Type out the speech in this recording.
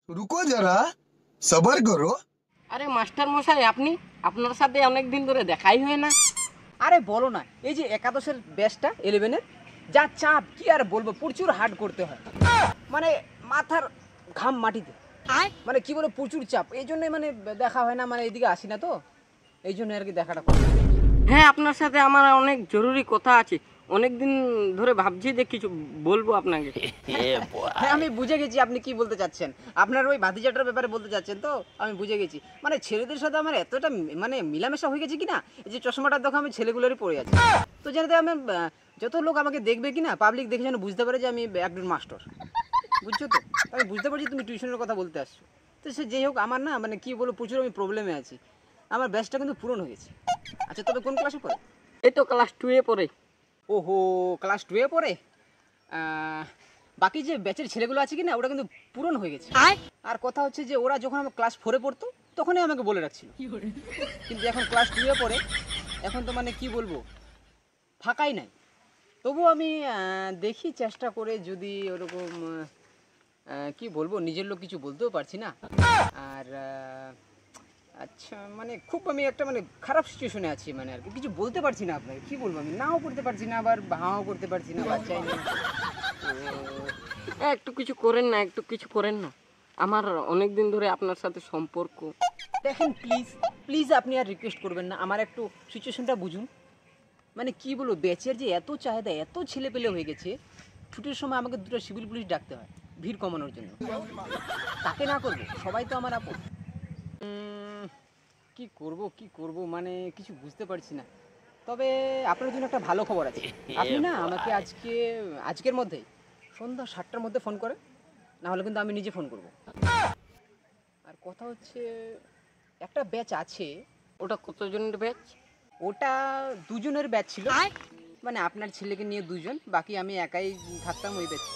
रुको जरा सबर करो। আরে মাস্টার মশাই, আপনি আপনার সাথে অনেক দিন ধরে দেখাই হয় না। আরে বলো না, এই যে একাদশের ব্যাচটা 11-এর যা চাপ কি আর বলবো, প্রচুর হার্ড করতে হয়, মানে মাথার ঘাম মাটিতে, মানে কি বলে প্রচুর চাপ, এই জন্যই মানে দেখা হয় না, মানে এদিকে আসি না তো, এই জন্য আর কি দেখাটা করি। হ্যাঁ, আপনার সাথে আমার অনেক জরুরি কথা আছে। অনেক দিন ধরে ভাবছি যে কিছু বলবো আপনাকে। হ্যাঁ আমি বুঝে গেছি আপনি কি বলতে চাচ্ছেন, আপনার ওই ভাতিজাটার ব্যাপারে বলতে চাচ্ছেন তো, আমি বুঝে গেছি। মানে ছেলেদের সাথে আমার এতটা মানে মিলামেশা হয়ে গেছে কি না, এই যে চশমাটার দেখো আমি ছেলেগুলোরই পড়ে আছি, তো জানতে আমি যত লোক আমাকে দেখবে কি না, পাবলিক দেখে যেন বুঝতে পারে যে আমি একজন মাস্টার, বুঝছো তো। আমি বুঝতে পারছি তুমি টিউশনের কথা বলতে আসছো, তো সে যেই হোক, আমার না মানে কি বলবো, প্রচুর আমি প্রবলেমে আছি, আমার ব্যাচটা কিন্তু পূরণ হয়ে গেছে। আচ্ছা তবে কোন ক্লাসে পড়ে? এই তো ক্লাস 2 এ পড়ে। ওহো, ক্লাস 2 এ পড়ে। বাকি যে ব্যাচের ছেলেগুলো আছে কি না, ওটা কিন্তু পূরণ হয়ে গেছে। আর কথা হচ্ছে যে ওরা যখন আমার ক্লাস 4 এ পড়তো তখনই আমাকে বলে রাখছিল, কিন্তু এখন ক্লাস 2 এ পড়ে, এখন তো মানে কি বলবো, ফাঁকাই নাই। তবু আমি দেখি চেষ্টা করে, যদি ওরকম কি বলবো, নিজের লোক কিছু বলতেও পারছি না। আর আচ্ছা মানে খুব আমি একটা মানে খারাপ সিচুয়েশনে আছি, মানে আর কি কিছু বলতে পারছি না আপনাকে, কি বলবো, আমি নাও করতে পারছি না, আবার হাও করতে পারছি না, বাচ্চাই নেই। একটু কিছু করেন না, একটু কিছু করেন না। আমার অনেক দিন ধরে আপনার সাথে সম্পর্ক। দেখেন প্লিজ প্লিজ, আপনি আর রিকোয়েস্ট করবেন না, আমার একটু সিচুয়েশনটা বুঝুন। মানে কি বলবো, ব্যাচের যে এত চাহিদা, এত ছেলে পেলে হয়ে গেছে, ছুটির সময় আমাকে দুটো সিভিল পুলিশ ডাকতে হয় ভিড় কমানোর জন্য। তাকে না করবো, সবাই তো আমার আপন। কি করব কি করব, মানে কিছু বুঝতে পারছি না। তবে আপনার জন্য একটা ভালো খবর আছে, আপনি না আমাকে আজকের মধ্যেই সন্ধ্যা 7টার মধ্যে ফোন করেন, না হলে কিন্তু আমি নিজে ফোন করব। আর কথা হচ্ছে, একটা ব্যাচ আছে, ওটা কতজনের ব্যাচ? ওটা 2জনের ব্যাচ ছিল, মানে আপনার ছেলেকে নিয়ে 2জন, বাকি আমি একাই থাকতাম ওই ব্যাচে।